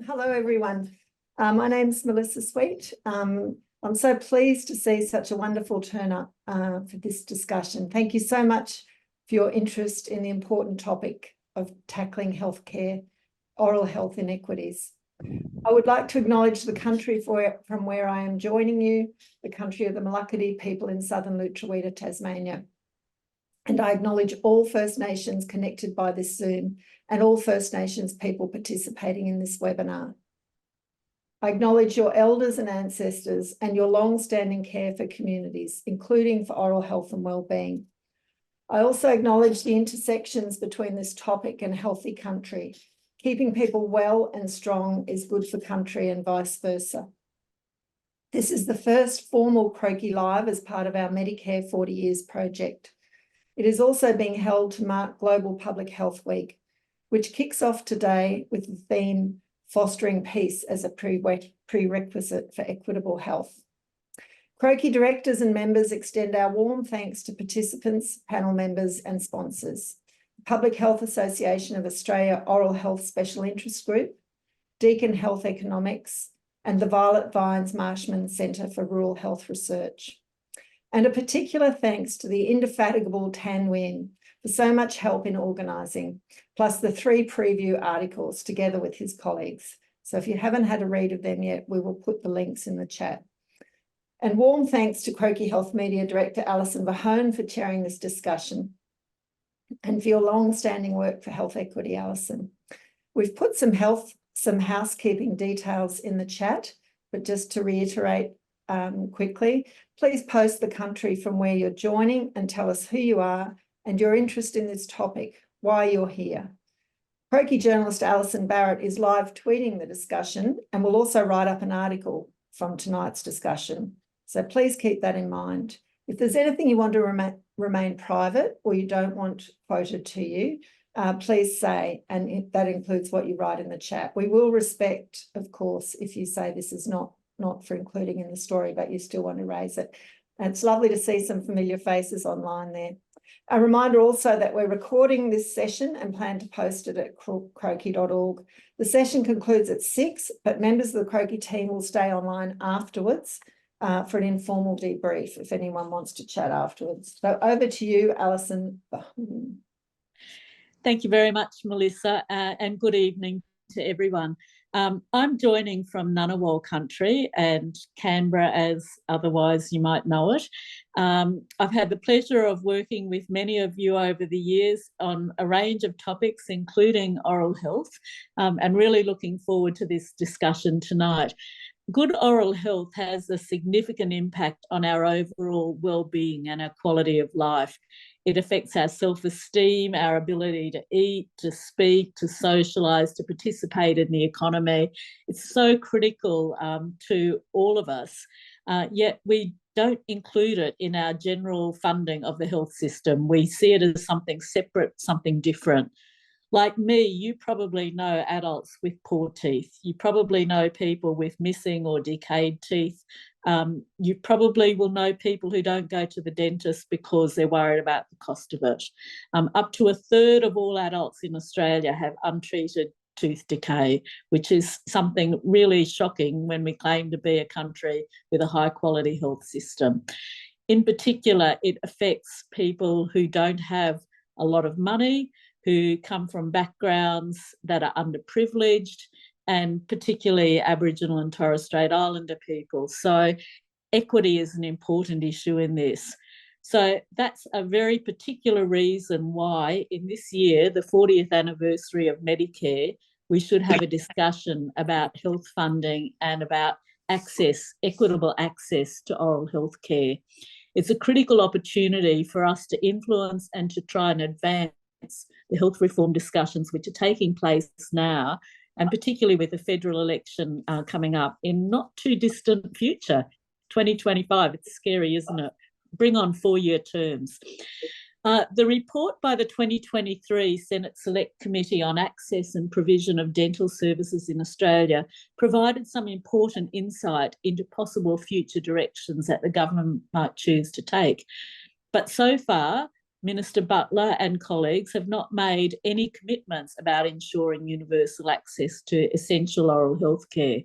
Hello, everyone. My name's Melissa Sweet. I'm so pleased to see such a wonderful turn up for this discussion. Thank you so much for your interest in the important topic of tackling healthcare, oral health inequities. I would like to acknowledge the country from where I am joining you, the country of the Mulakkadi people in southern Lutruwita, Tasmania. And I acknowledge all First Nations connected by this Zoom and all First Nations people participating in this webinar. I acknowledge your elders and ancestors and your long-standing care for communities, including for oral health and wellbeing. I also acknowledge the intersections between this topic and healthy country. Keeping people well and strong is good for country and vice versa. This is the first formal Croakey Live as part of our Medicare 40 Years project. It is also being held to mark Global Public Health Week, which kicks off today with the theme Fostering Peace as a prerequisite for equitable health. Croakey directors and members extend our warm thanks to participants, panel members and sponsors. The Public Health Association of Australia Oral Health Special Interest Group, Deakin Health Economics, and the Violet Vines Marshman Centre for Rural Health Research. And a particular thanks to the indefatigable Nguyen for so much help in organising, plus the 3 preview articles together with his colleagues. So if you haven't had a read of them yet, we will put the links in the chat. And warm thanks to Croakey Health Media Director Alison Verhoeven for chairing this discussion and for your long-standing work for health equity, Alison. We've put some housekeeping details in the chat, but just to reiterate quickly, please post the country from where you're joining and tell us who you are and your interest in this topic, why you're here. Croakey journalist Alison Barrett is live tweeting the discussion and will also write up an article from tonight's discussion. So please keep that in mind. If there's anything you want to remain private or you don't want quoted to you, please say, and that includes what you write in the chat. We will respect, of course, if you say this is not for including in the story, but you still want to raise it. And it's lovely to see some familiar faces online there. A reminder also that we're recording this session and plan to post it at croakey.org. The session concludes at 6, but members of the Croakey team will stay online afterwards for an informal debrief if anyone wants to chat afterwards. So over to you, Alison. Thank you very much, Melissa, and good evening to everyone. I'm joining from Ngunnawal country and Canberra as otherwise you might know it. I've had the pleasure of working with many of you over the years on a range of topics, including oral health, and really looking forward to this discussion tonight. Good oral health has a significant impact on our overall well-being and our quality of life. It affects our self-esteem, our ability to eat, to speak, to socialise, to participate in the economy. It's so critical to all of us, yet we don't include it in our general funding of the health system. We see it as something separate, something different. Like me, you probably know adults with poor teeth. You probably know people with missing or decayed teeth. You probably will know people who don't go to the dentist because they're worried about the cost of it. Up to 1/3 of all adults in Australia have untreated tooth decay, which is something really shocking when we claim to be a country with a high-quality health system. In particular, it affects people who don't have a lot of money, who come from backgrounds that are underprivileged, and particularly Aboriginal and Torres Strait Islander people. So equity is an important issue in this. So that's a very particular reason why in this year, the 40th anniversary of Medicare, we should have a discussion about health funding and about access, equitable access to oral health care. It's a critical opportunity for us to influence and to try and advance the health reform discussions which are taking place now, and particularly with the federal election coming up in not too distant future, 2025. It's scary, isn't it? Bring on 4-year terms. The report by the 2023 Senate Select Committee on Access and Provision of Dental Services in Australia provided some important insight into possible future directions that the government might choose to take. But so far, Minister Butler and colleagues have not made any commitments about ensuring universal access to essential oral health care.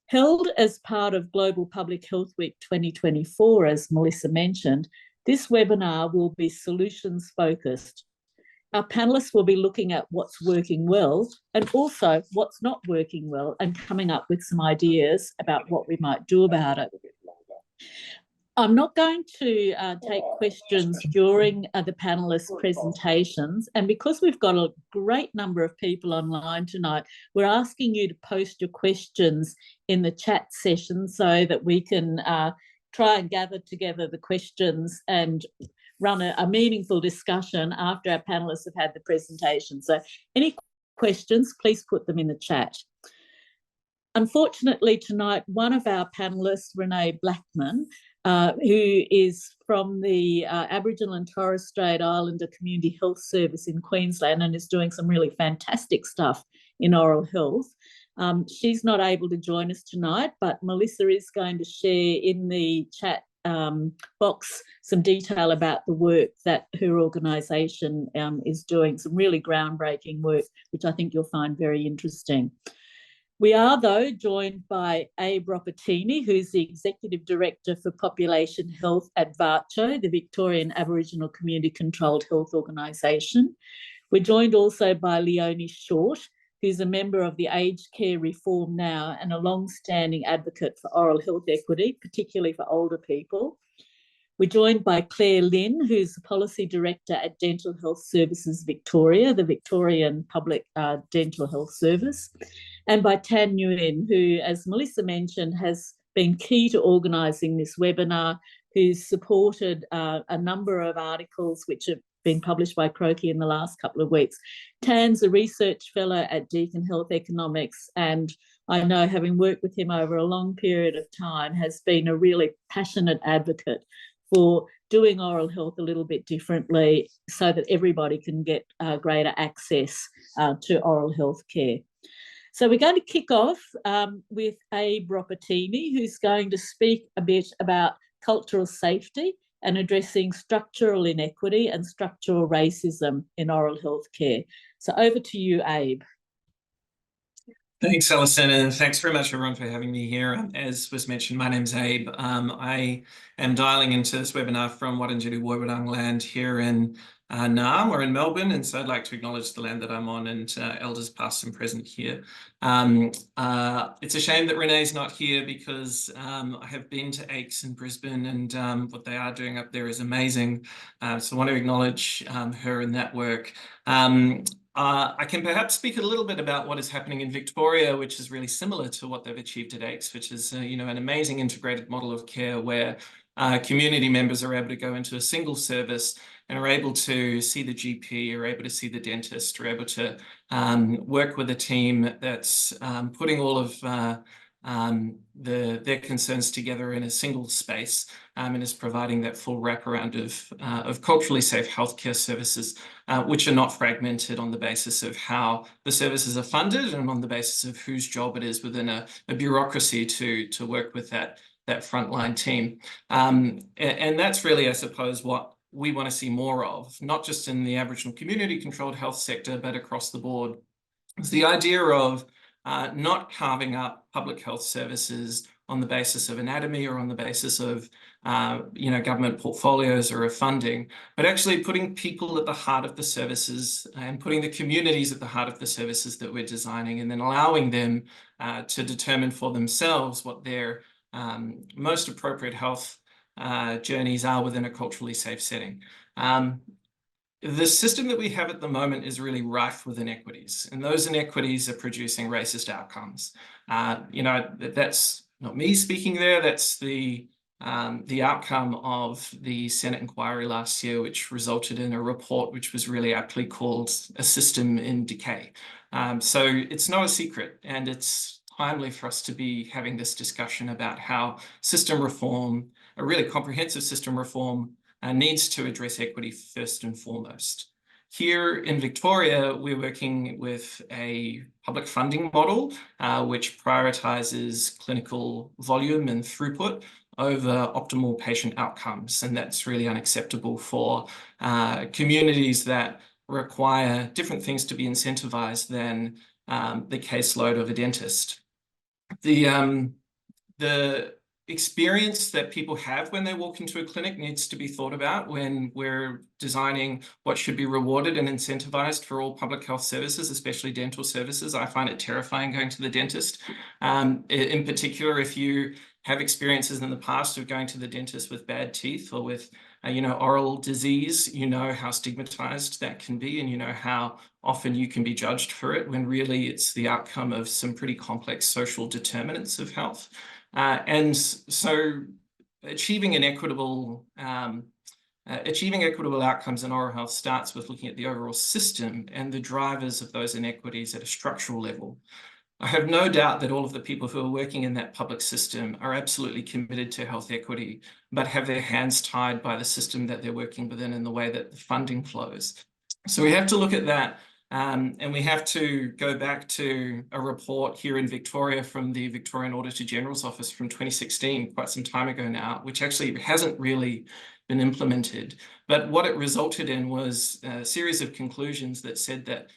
Held as part of Global Public Health Week 2024, as Melissa mentioned, this webinar will be solutions focused. Our panellists will be looking at what's working well and also what's not working well and coming up with some ideas about what we might do about it. I'm not going to take questions during the panellists' presentations, and because we've got a great number of people online tonight, we're asking you to post your questions in the chat session so that we can try and gather together the questions and run a meaningful discussion after our panellists have had the presentation. So any questions, please put them in the chat. Unfortunately, tonight, one of our panellists, Renee Blackman, who is from the Aboriginal and Torres Strait Islander Community Health Service in Queensland and is doing some really fantastic stuff in oral health. She's not able to join us tonight, but Melissa is going to share in the chat box some detail about the work that her organisation is doing, some really groundbreaking work, which I think you'll find very interesting. We are, though, joined by Abe Ropitini, who's the Executive Director for Population Health at VACCHO, the Victorian Aboriginal Community Controlled Health Organisation. We're joined also by Leonie Short, who's a member of the Aged Care Reform Now and a long-standing advocate for oral health equity, particularly for older people. We're joined by Clare Lynn, who's the Policy Director at Dental Health Services Victoria, the Victorian Public Dental Health Service, and by Tan Nguyen, who, as Melissa mentioned, has been key to organising this webinar, who's supported a number of articles which have been published by Croakey in the last couple of weeks. Tan's a research fellow at Deakin Health Economics, and I know, having worked with him over a long period of time, has been a really passionate advocate for doing oral health a little bit differently so that everybody can get greater access to oral health care. So we're going to kick off with Abe Ropitini, who's going to speak a bit about cultural safety and addressing structural inequity and structural racism in oral health care. So over to you, Abe. Thanks, Alison, and thanks very much, everyone, for having me here. As was mentioned, my name's Abe. I am dialing into this webinar from Wurundjeri Woiwurrung land here in Naarm, or in Melbourne, and so I'd like to acknowledge the land that I'm on and elders past and present here. It's a shame that Renee's not here because I have been to AICS in Brisbane, and what they are doing up there is amazing. So I want to acknowledge her in that work. I can perhaps speak a little bit about what is happening in Victoria, which is really similar to what they've achieved at AICS, which is an amazing integrated model of care where community members are able to go into a single service and are able to see the GP, are able to see the dentist, are able to work with a team that's putting all of their concerns together in a single space, and is providing that full wraparound of culturally safe healthcare services, which are not fragmented on the basis of how the services are funded and on the basis of whose job it is within a bureaucracy to work with that frontline team. And that's really, I suppose, what we want to see more of, not just in the Aboriginal community-controlled health sector, but across the board. It's the idea of not carving up public health services on the basis of anatomy or on the basis of government portfolios or of funding, but actually putting people at the heart of the services and putting the communities at the heart of the services that we're designing, and then allowing them to determine for themselves what their most appropriate health journeys are within a culturally safe setting. The system that we have at the moment is really rife with inequities, and those inequities are producing racist outcomes. That's not me speaking there. That's the outcome of the Senate inquiry last year, which resulted in a report which was really aptly called A System in Decay. So it's not a secret, and it's timely for us to be having this discussion about how system reform, a really comprehensive system reform, needs to address equity first and foremost. Here in Victoria, we're working with a public funding model which prioritizes clinical volume and throughput over optimal patient outcomes. And that's really unacceptable for communities that require different things to be incentivized than the caseload of a dentist. The experience that people have when they walk into a clinic needs to be thought about when we're designing what should be rewarded and incentivized for all public health services, especially dental services. I find it terrifying going to the dentist. In particular, if you have experiences in the past of going to the dentist with bad teeth or with oral disease, you know how stigmatized that can be, and you know how often you can be judged for it when really it's the outcome of some pretty complex social determinants of health. And so achieving equitable outcomes in oral health starts with looking at the overall system and the drivers of those inequities at a structural level. I have no doubt that all of the people who are working in that public system are absolutely committed to health equity, but have their hands tied by the system that they're working within and the way that the funding flows. So we have to look at that. And we have to go back to a report here in Victoria from the Victorian Auditor General's Office from 2016, quite some time ago now, which actually hasn't really been implemented. But what it resulted in was a series of conclusions that said that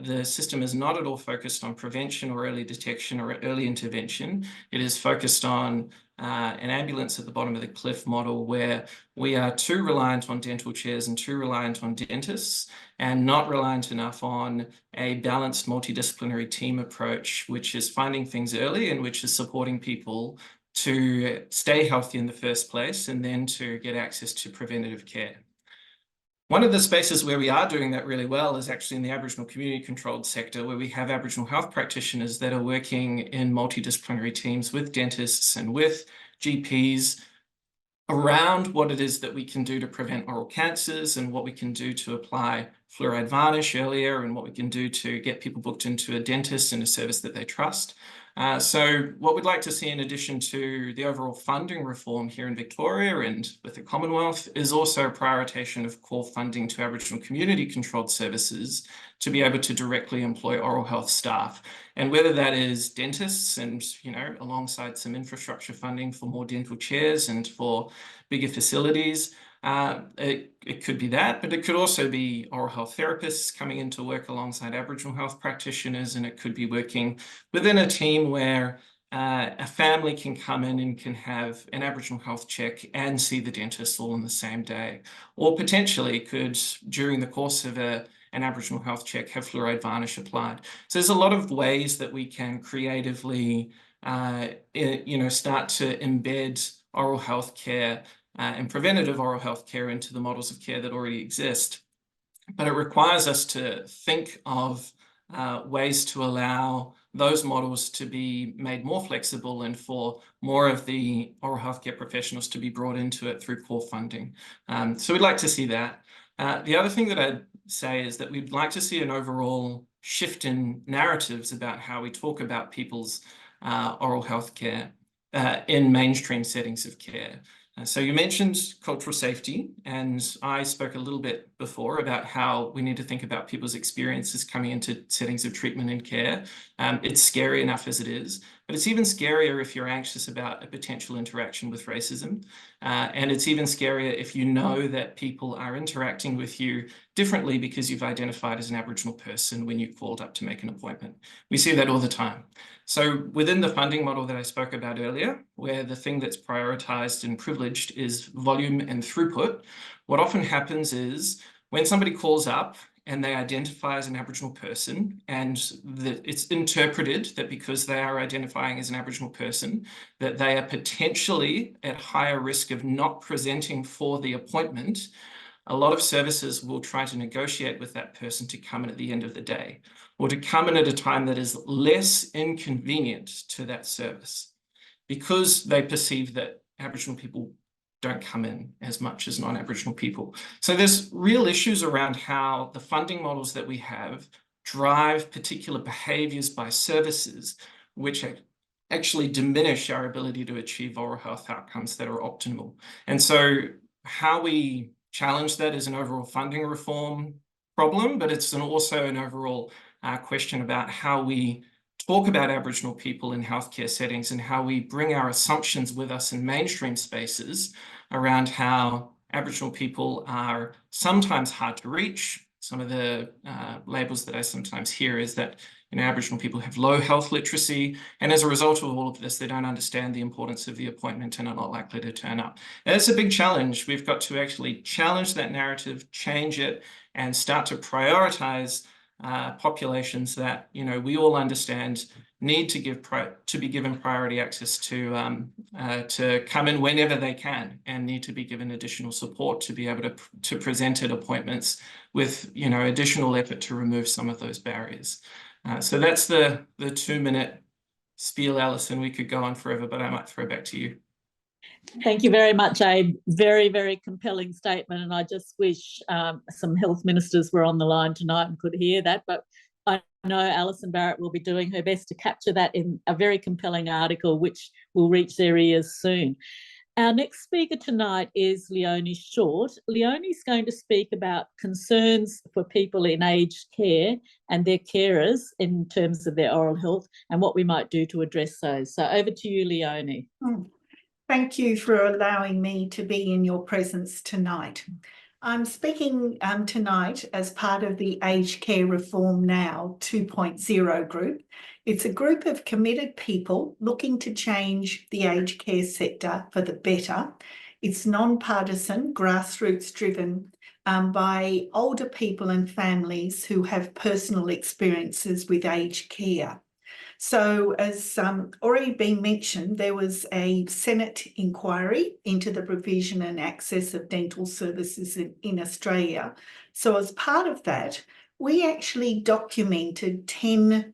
the system is not at all focused on prevention or early detection or early intervention. It is focused on an ambulance at the bottom of the cliff model, where we are too reliant on dental chairs and too reliant on dentists, and not reliant enough on a balanced multidisciplinary team approach, which is finding things early and which is supporting people to stay healthy in the first place and then to get access to preventative care. One of the spaces where we are doing that really well is actually in the Aboriginal community-controlled sector, where we have Aboriginal health practitioners that are working in multidisciplinary teams with dentists and with GPs around what it is that we can do to prevent oral cancers and what we can do to apply fluoride varnish earlier and what we can do to get people booked into a dentist and a service that they trust. So what we'd like to see, in addition to the overall funding reform here in Victoria and with the Commonwealth, is also a prioritisation of core funding to Aboriginal community-controlled services to be able to directly employ oral health staff. And whether that is dentists and, alongside some infrastructure funding for more dental chairs and for bigger facilities, it could be that, but it could also be oral health therapists coming into work alongside Aboriginal health practitioners, and it could be working within a team where a family can come in and can have an Aboriginal health check and see the dentist all on the same day, or potentially could, during the course of an Aboriginal health check, have fluoride varnish applied. So there's a lot of ways that we can creatively, start to embed oral health care and preventative oral health care into the models of care that already exist. But it requires us to think of ways to allow those models to be made more flexible and for more of the oral healthcare professionals to be brought into it through core funding. So we'd like to see that. The other thing that I'd say is that we'd like to see an overall shift in narratives about how we talk about people's oral health care in mainstream settings of care. So you mentioned cultural safety, and I spoke a little bit before about how we need to think about people's experiences coming into settings of treatment and care. It's scary enough as it is, but it's even scarier if you're anxious about a potential interaction with racism. And it's even scarier if you know that people are interacting with you differently because you've identified as an Aboriginal person when you called up to make an appointment. We see that all the time. So within the funding model that I spoke about earlier, where the thing that's prioritised and privileged is volume and throughput, what often happens is when somebody calls up and they identify as an Aboriginal person, and that it's interpreted that because they are identifying as an Aboriginal person, that they are potentially at higher risk of not presenting for the appointment, a lot of services will try to negotiate with that person to come in at the end of the day, or to come in at a time that is less inconvenient to that service, because they perceive that Aboriginal people don't come in as much as non-Aboriginal people. So there's real issues around how the funding models that we have drive particular behaviours by services, which actually diminish our ability to achieve oral health outcomes that are optimal. And so how we challenge that is an overall funding reform problem, but it's also an overall question about how we talk about Aboriginal people in healthcare settings and how we bring our assumptions with us in mainstream spaces around how Aboriginal people are sometimes hard to reach. Some of the labels that I sometimes hear is that Aboriginal people have low health literacy, and as a result of all of this, they don't understand the importance of the appointment and are not likely to turn up. And it's a big challenge. We've got to actually challenge that narrative, change it, and start to prioritize populations that we all understand need to be given priority access to come in whenever they can, and need to be given additional support to be able to present at appointments with additional effort to remove some of those barriers. So that's the 2-minute spiel, Alison. We could go on forever, but I might throw back to you. Thank you very much, Abe. Very, very compelling statement. And I just wish some health ministers were on the line tonight and could hear that. But I know Alison Barrett will be doing her best to capture that in a very compelling article, which will reach their ears soon. Our next speaker tonight is Leonie Short. Leonie's going to speak about concerns for people in aged care and their carers in terms of their oral health and what we might do to address those. So over to you, Leonie. Thank you for allowing me to be in your presence tonight. I'm speaking tonight as part of the Aged Care Reform Now 2.0 group. It's a group of committed people looking to change the aged care sector for the better. It's non-partisan, grassroots driven by older people and families who have personal experiences with aged care. So as already been mentioned, there was a Senate inquiry into the provision and access of dental services in Australia. So as part of that, we actually documented 10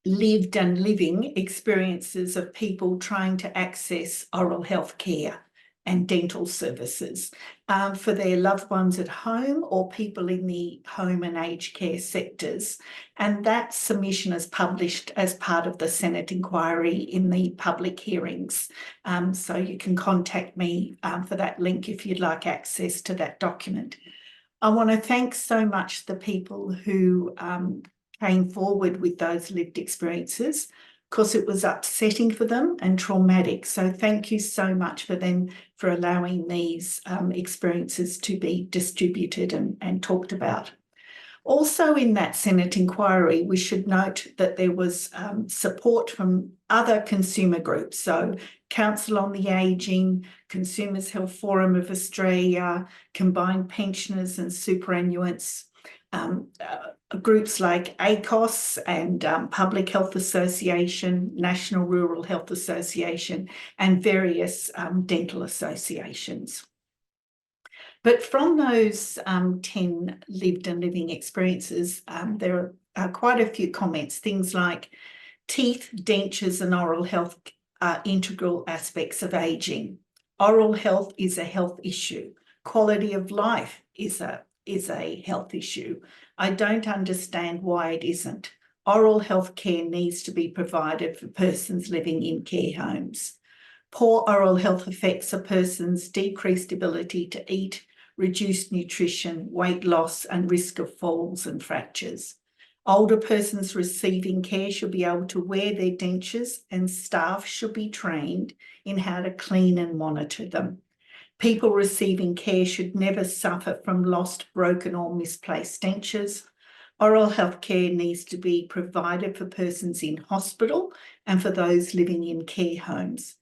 lived and living experiences of people trying to access oral health care and dental services for their loved ones at home or people in the home and aged care sectors. And that submission is published as part of the Senate inquiry in the public hearings. So you can contact me for that link if you'd like access to that document. I want to thank so much the people who came forward with those lived experiences, because it was upsetting for them and traumatic. So thank you so much for them for allowing these experiences to be distributed and talked about. Also in that Senate inquiry, we should note that there was support from other consumer groups. So Council on the Ageing, Consumers Health Forum of Australia, Combined Pensioners and Superannuants, groups like ACOS and Public Health Association, National Rural Health Association, and various dental associations. But from those 10 lived and living experiences, there are quite a few comments, things like teeth, dentures and oral health are integral aspects of ageing. Oral health is a health issue. Quality of life is a health issue. I don't understand why it isn't. Oral health care needs to be provided for persons living in care homes. Poor oral health affects a person's decreased ability to eat, reduced nutrition, weight loss, and risk of falls and fractures. Older persons receiving care should be able to wear their dentures, and staff should be trained in how to clean and monitor them. People receiving care should never suffer from lost, broken or misplaced dentures. Oral health care needs to be provided for persons in hospital and for those living in care homes.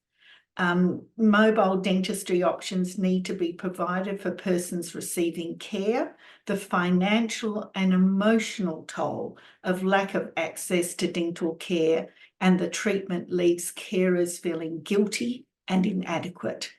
Mobile dentistry options need to be provided for persons receiving care. The financial and emotional toll of lack of access to dental care and the treatment leaves carers feeling guilty and inadequate.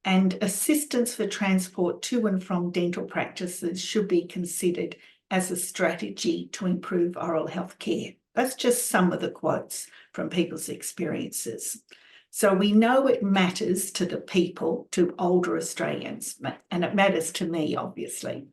And assistance for transport to and from dental practices should be considered as a strategy to improve oral health care. That's just some of the quotes from people's experiences. So we know it matters to the people, to older Australians, and it matters to me, obviously.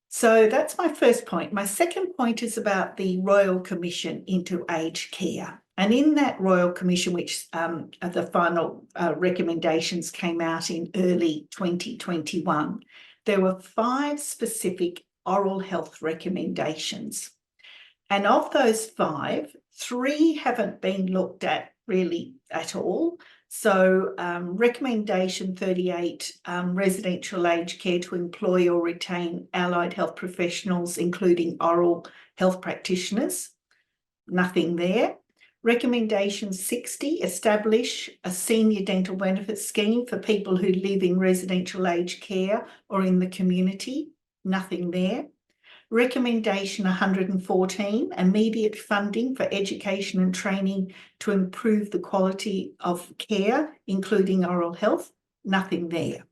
So that's my first point. My second point is about the Royal Commission into Aged Care. And in that Royal Commission, which the final recommendations came out in early 2021, there were 5 specific oral health recommendations. And of those 5, 3 haven't been looked at really at all. So recommendation 38, residential aged care to employ or retain allied health professionals, including oral health practitioners. Nothing there. Recommendation 60, establish a senior dental benefit scheme for people who live in residential aged care or in the community. Nothing there. Recommendation 114, immediate funding for education and training to improve the quality of care, including oral health. Nothing there.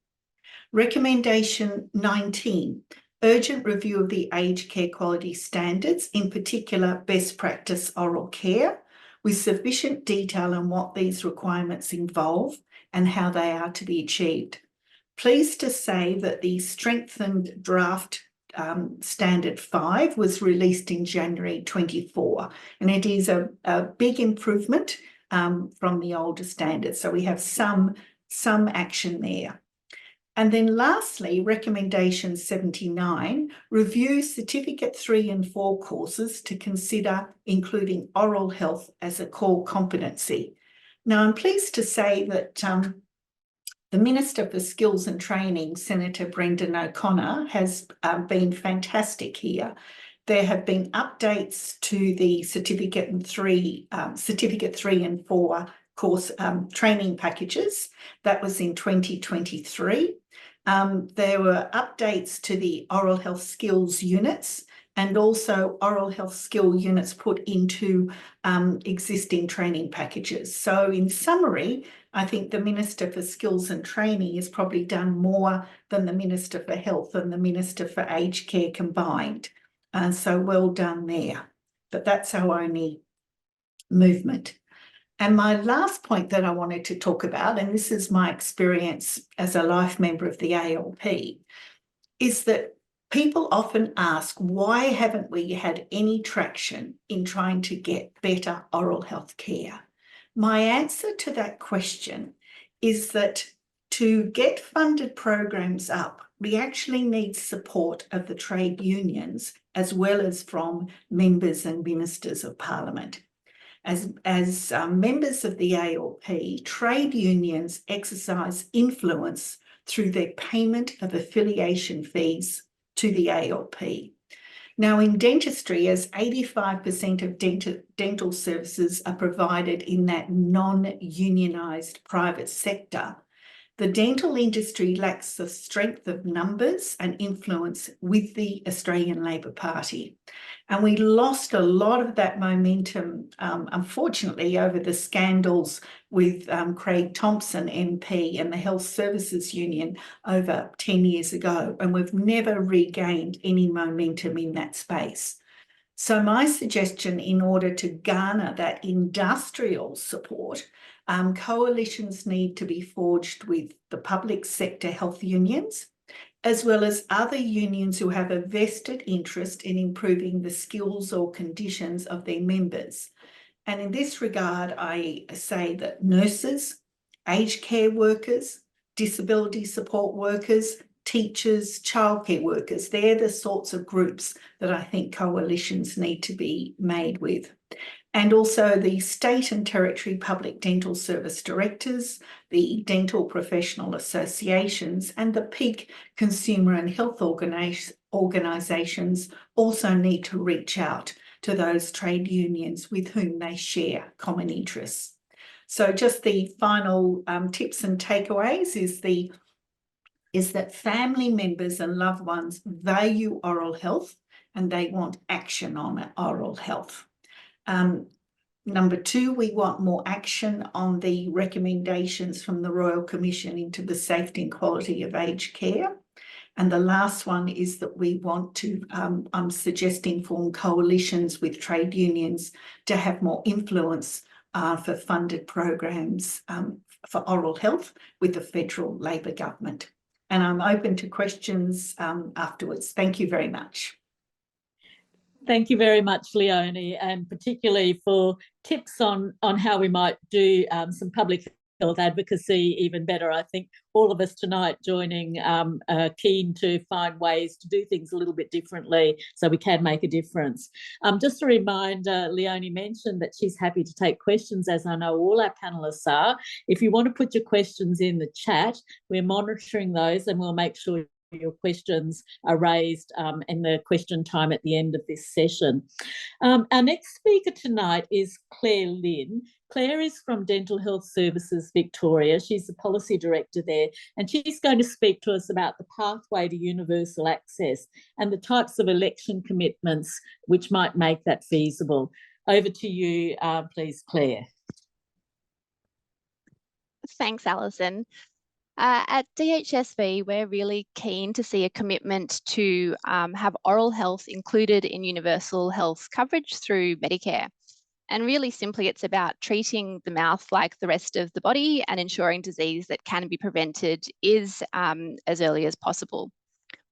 Recommendation 19, urgent review of the aged care quality standards, in particular best practice oral care, with sufficient detail on what these requirements involve and how they are to be achieved. Pleased to say that the strengthened draft Standard 5 was released in January 24, and it is a big improvement from the older standards. So we have some action there. And then lastly, recommendation 79, review certificate 3 and 4 courses to consider including oral health as a core competency. Now, I'm pleased to say that the Minister for Skills and Training, Senator Brendan O'Connor, has been fantastic here. There have been updates to the certificate 3 and 4 course training packages. That was in 2023. There were updates to the oral health skills units and also oral health skill units put into existing training packages. So in summary, I think the Minister for Skills and Training has probably done more than the Minister for Health and the Minister for Aged Care combined. So well done there. But that's our only movement. And my last point that I wanted to talk about, and this is my experience as a life member of the ALP, is that people often ask, why haven't we had any traction in trying to get better oral health care? My answer to that question is that to get funded programs up, we actually need support of the trade unions as well as from members and ministers of Parliament. As members of the ALP, trade unions exercise influence through their payment of affiliation fees to the ALP. Now, in dentistry, as 85% of dental services are provided in that non-unionised private sector, the dental industry lacks the strength of numbers and influence with the Australian Labor Party. And we lost a lot of that momentum, unfortunately, over the scandals with Craig Thompson MP and the Health Services Union over 10 years ago, and we've never regained any momentum in that space. So my suggestion, in order to garner that industrial support, coalitions need to be forged with the public sector health unions, as well as other unions who have a vested interest in improving the skills or conditions of their members. And in this regard, I say that nurses, aged care workers, disability support workers, teachers, childcare workers, they're the sorts of groups that I think coalitions need to be made with. And also the state and territory public dental service directors, the dental professional associations, and the peak consumer and health organisations also need to reach out to those trade unions with whom they share common interests. So just the final tips and takeaways is that family members and loved ones value oral health and they want action on oral health. Number 2, we want more action on the recommendations from the Royal Commission into the safety and quality of aged care. And the last one is that we want to, I'm suggesting, form coalitions with trade unions to have more influence for funded programs for oral health with the federal Labor government. And I'm open to questions afterwards. Thank you very much. Thank you very much, Leonie, and particularly for tips on how we might do some public health advocacy even better. I think all of us tonight joining are keen to find ways to do things a little bit differently so we can make a difference. Just a reminder, Leonie mentioned that she's happy to take questions, as I know all our panellists are. If you want to put your questions in the chat, we're monitoring those and we'll make sure your questions are raised in the question time at the end of this session. Our next speaker tonight is Clare Lynn. Clare is from Dental Health Services Victoria. She's the policy director there, and she's going to speak to us about the pathway to universal access and the types of election commitments which might make that feasible. Over to you, please, Clare. Thanks, Alison. At DHSV, we're really keen to see a commitment to have oral health included in universal health coverage through Medicare. And really simply, it's about treating the mouth like the rest of the body and ensuring disease that can be prevented is as early as possible.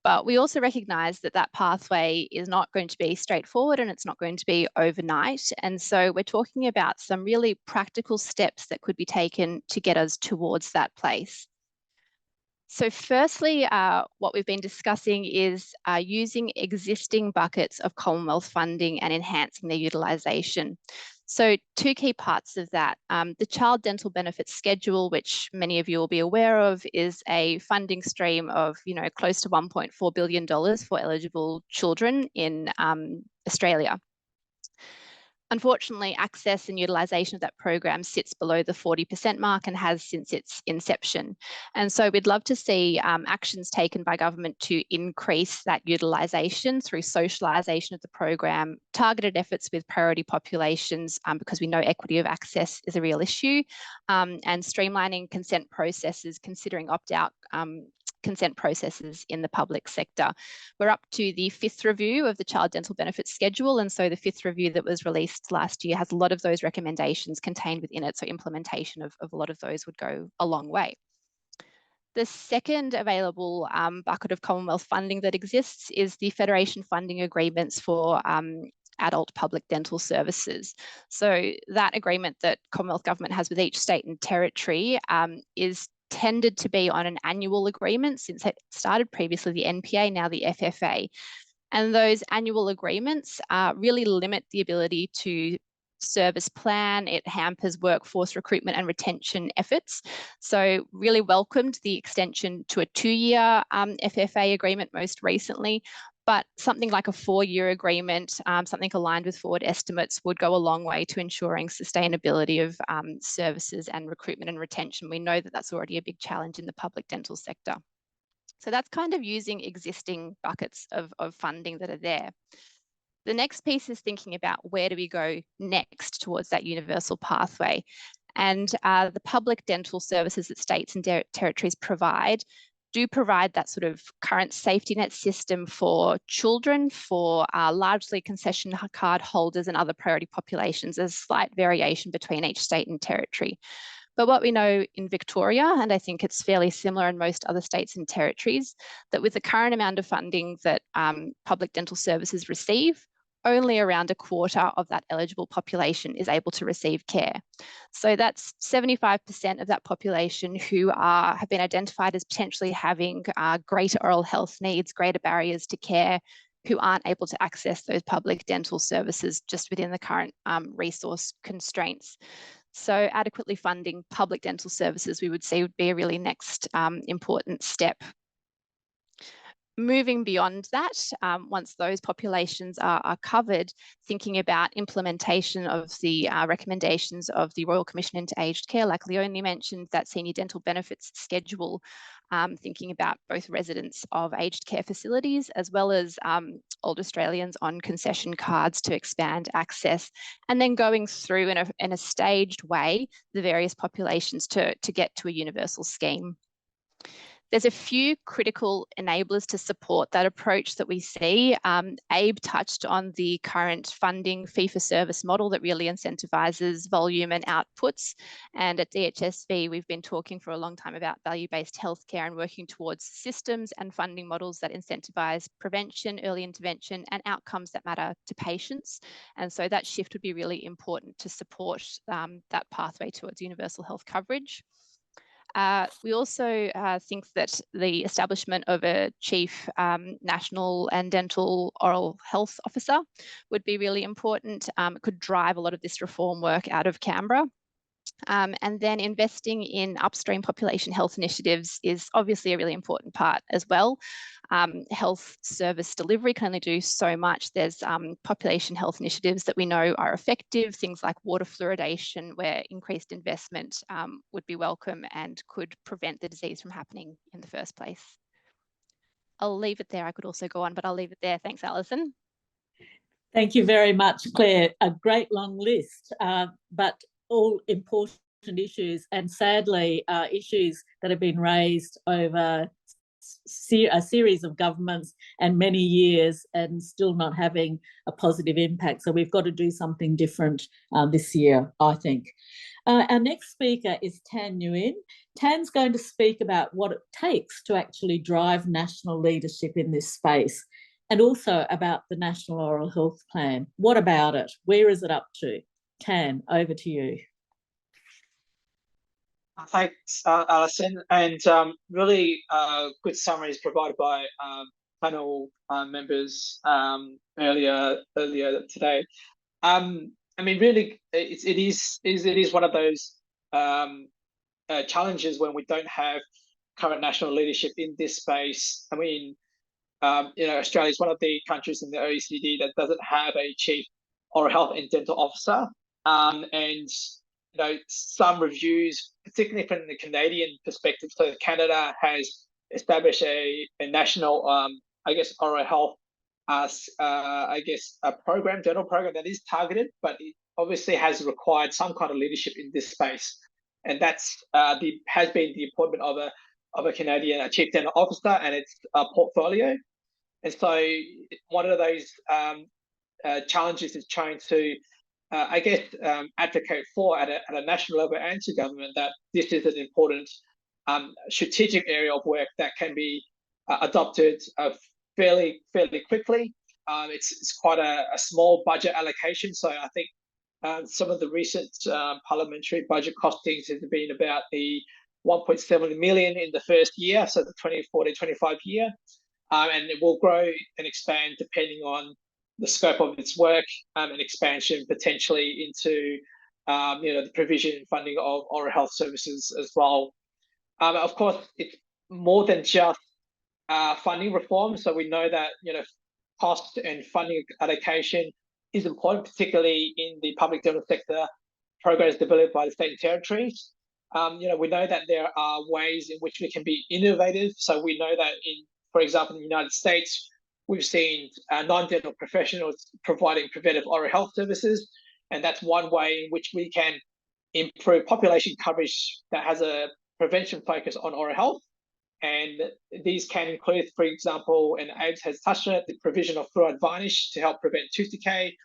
But we also recognise that that pathway is not going to be straightforward and it's not going to be overnight. And so we're talking about some really practical steps that could be taken to get us towards that place. So firstly, what we've been discussing is using existing buckets of Commonwealth funding and enhancing their utilisation. So two key parts of that. The Child Dental Benefits Schedule, which many of you will be aware of, is a funding stream of close to $1.4 billion for eligible children in Australia. Unfortunately, access and utilisation of that program sits below the 40% mark and has since its inception. And so we'd love to see actions taken by government to increase that utilisation through socialisation of the program, targeted efforts with priority populations, because we know equity of access is a real issue, and streamlining consent processes, considering opt-out consent processes in the public sector. We're up to the 5th review of the Child Dental Benefits Schedule, and so the 5th review that was released last year has a lot of those recommendations contained within it, so implementation of a lot of those would go a long way. The second available bucket of Commonwealth funding that exists is the Federation funding agreements for adult public dental services. So that agreement that Commonwealth Government has with each state and territory is tended to be on an annual agreement since it started previously the NPA, now the FFA. And those annual agreements really limit the ability to service plan. It hampers workforce recruitment and retention efforts. So really welcomed the extension to a 2-year FFA agreement most recently, but something like a 4-year agreement, something aligned with forward estimates, would go a long way to ensuring sustainability of services and recruitment and retention. We know that that's already a big challenge in the public dental sector. So that's kind of using existing buckets of funding that are there. The next piece is thinking about where do we go next towards that universal pathway. And the public dental services that states and territories do provide that sort of current safety net system for children, for largely concession card holders and other priority populations. There's slight variation between each state and territory. But what we know in Victoria, and I think it's fairly similar in most other states and territories, that with the current amount of funding that public dental services receive, only around a quarter of that eligible population is able to receive care. So that's 75% of that population who have been identified as potentially having greater oral health needs, greater barriers to care, who aren't able to access those public dental services just within the current resource constraints. So adequately funding public dental services, we would see, would be a really next important step. Moving beyond that, once those populations are covered, thinking about implementation of the recommendations of the Royal Commission into Aged Care, like Leonie mentioned, that senior dental benefits schedule, thinking about both residents of aged care facilities as well as old Australians on concession cards to expand access, and then going through in a staged way the various populations to get to a universal scheme. There's a few critical enablers to support that approach that we see. Abe touched on the current funding fee-for-service model that really incentivises volume and outputs. And at DHSV, we've been talking for a long time about value-based healthcare and working towards systems and funding models that incentivise prevention, early intervention, and outcomes that matter to patients. And so that shift would be really important to support that pathway towards universal health coverage. We also think that the establishment of a chief national and dental oral health officer would be really important. It could drive a lot of this reform work out of Canberra. And then investing in upstream population health initiatives is obviously a really important part as well. Health service delivery can only do so much. There's population health initiatives that we know are effective, things like water fluoridation, where increased investment would be welcome and could prevent the disease from happening in the first place. I'll leave it there. I could also go on, but I'll leave it there. Thanks, Alison. Thank you very much, Claire. A great long list, but all important issues, and sadly issues that have been raised over a series of governments and many years and still not having a positive impact. So we've got to do something different this year, I think. Our next speaker is Tan Nguyen. Tan's going to speak about what it takes to actually drive national leadership in this space, and also about the National Oral Health Plan. What about it? Where is it up to? Tan, over to you. Thanks, Alison, and really good summaries provided by panel members earlier today. I mean, really, it is one of those challenges when we don't have current national leadership in this space. I mean, Australia is one of the countries in the OECD that doesn't have a chief oral health and dental officer, and some reviews, particularly from the Canadian perspective, so Canada has established a national, oral health, a program, dental program that is targeted, but it obviously has required some kind of leadership in this space, and that's has been the appointment of a Canadian chief dental officer and its portfolio. And so one of those challenges is trying to advocate for at a national level and to government that this is an important strategic area of work that can be adopted fairly quickly. It's quite a small budget allocation, so I think some of the recent parliamentary budget costings has been about the 1.7 million in the first year, so the 2024-25 year, and it will grow and expand depending on the scope of its work, and expansion potentially into the provision and funding of oral health services as well. Of course, it's more than just funding reform. So we know that cost and funding allocation is important, particularly in the public dental sector programs developed by the state and territories. We know that there are ways in which we can be innovative. So we know that for example, in the United States, we've seen non-dental professionals providing preventive oral health services, and that's one way in which we can improve population coverage that has a prevention focus on oral health. And these can include, for example, and Abe has touched on it, the provision of fluoride varnish to help prevent tooth decay.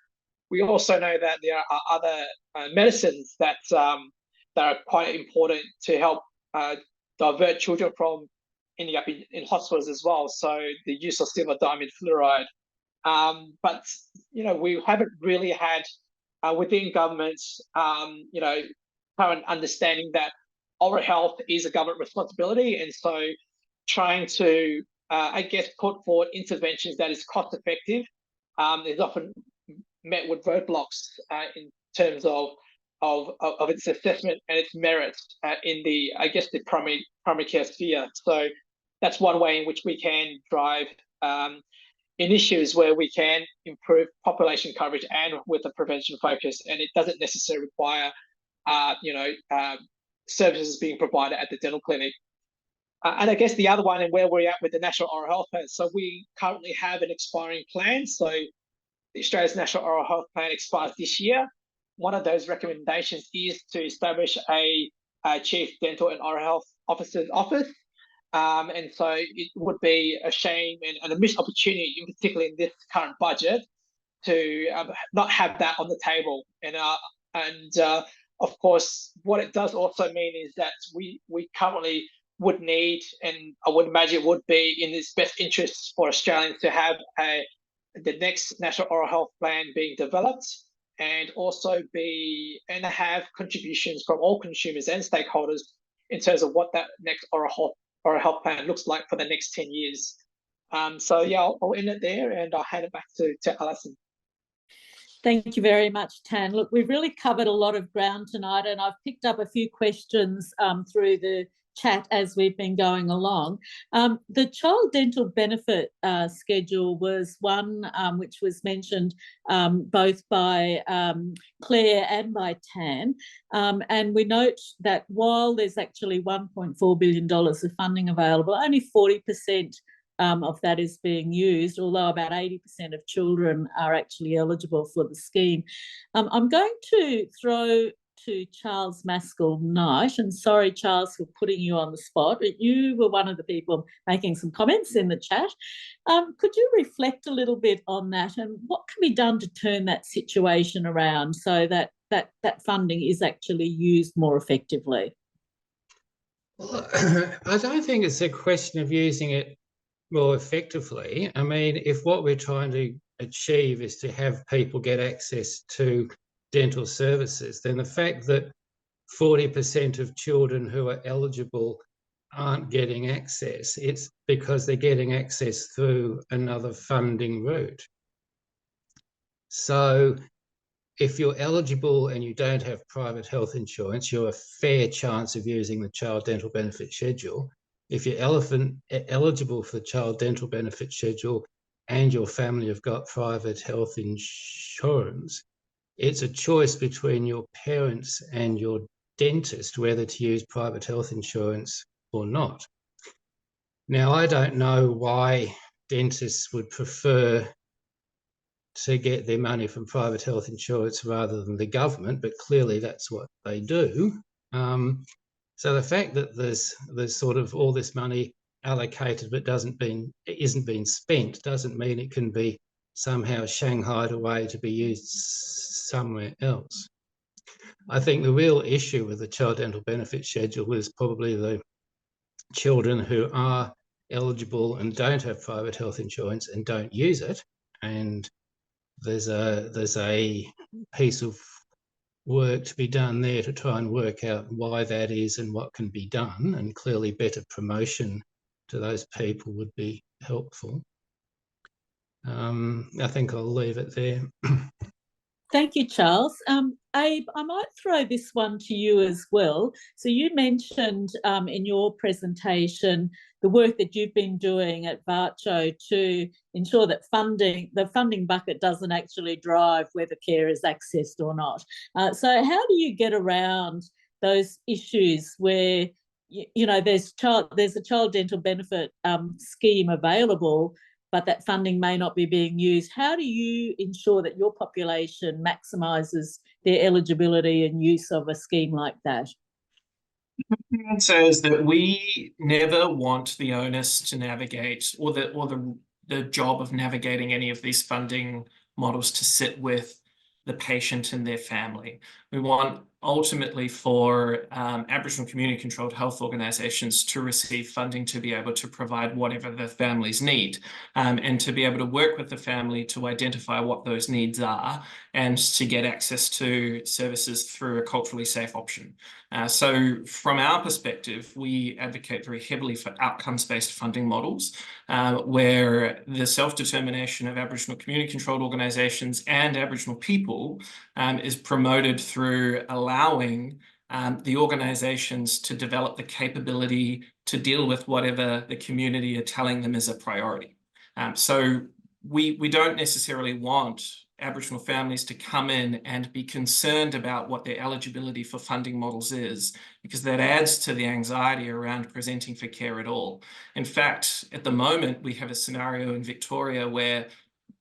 We also know that there are other medicines that are quite important to help divert children from ending up in hospitals as well. So the use of silver diamond fluoride. But we haven't really had within governments, current understanding that oral health is a government responsibility, and so trying to, put forward interventions that is cost effective is often met with roadblocks in terms of its assessment and its merits in the primary care sphere. So that's one way in which we can drive initiatives where we can improve population coverage and with a prevention focus, and it doesn't necessarily require services being provided at the dental clinic. And I guess the other one, and where we're at with the National Oral Health Plan, so we currently have an expiring plan. So Australia's National Oral Health Plan expires this year. One of those recommendations is to establish a Chief Dental and Oral Health Officer's Office. And so it would be a shame and a missed opportunity, in particular in this current budget, to not have that on the table. And of course, what it does also mean is that we currently would need, and I would imagine it would be in its best interest for Australians to have the next National Oral Health Plan being developed, and also have contributions from all consumers and stakeholders in terms of what that next oral health plan looks like for the next 10 years. So yeah, I'll end it there, and I'll hand it back to Alison. Thank you very much, Tan. Look, we've really covered a lot of ground tonight, and I've picked up a few questions through the chat as we've been going along. The child dental benefit schedule was one which was mentioned both by Clare and by Tan. And we note that while there's actually $1.4 billion of funding available, only 40% of that is being used, although about 80% of children are actually eligible for the scheme. I'm going to throw to Charles Maskell-Knight, and sorry, Charles, for putting you on the spot, but you were one of the people making some comments in the chat. Could you reflect a little bit on that, and what can be done to turn that situation around so that that funding is actually used more effectively? Well, I don't think it's a question of using it more effectively. I mean, if what we're trying to achieve is to have people get access to dental services, then the fact that 40% of children who are eligible aren't getting access, it's because they're getting access through another funding route. So if you're eligible and you don't have private health insurance, you're a fair chance of using the child dental benefit schedule. If you're eligible for the child dental benefit schedule and your family have got private health insurance, it's a choice between your parents and your dentist whether to use private health insurance or not. Now, I don't know why dentists would prefer to get their money from private health insurance rather than the government, but clearly that's what they do. So the fact that there's sort of all this money allocated but isn't being spent doesn't mean it can be somehow shanghaied away to be used somewhere else. I think the real issue with the child dental benefit schedule is probably the children who are eligible and don't have private health insurance and don't use it. And there's a piece of work to be done there to try and work out why that is and what can be done, and clearly better promotion to those people would be helpful. I think I'll leave it there. Thank you, Charles. Abe, I might throw this one to you as well. So you mentioned in your presentation the work that you've been doing at VACCHO to ensure that the funding bucket doesn't actually drive whether care is accessed or not. So how do you get around those issues where there's a child dental benefit scheme available, but that funding may not be being used? How do you ensure that your population maximises their eligibility and use of a scheme like that? It says that we never want the onus to navigate, or the job of navigating any of these funding models to sit with the patient and their family. We want ultimately for Aboriginal community controlled health organisations to receive funding to be able to provide whatever the families need, and to be able to work with the family to identify what those needs are and to get access to services through a culturally safe option. So from our perspective, we advocate very heavily for outcomes-based funding models, where the self-determination of Aboriginal community controlled organisations and Aboriginal people is promoted through allowing the organisations to develop the capability to deal with whatever the community are telling them is a priority. So we don't necessarily want Aboriginal families to come in and be concerned about what their eligibility for funding models is, because that adds to the anxiety around presenting for care at all. In fact, at the moment, we have a scenario in Victoria where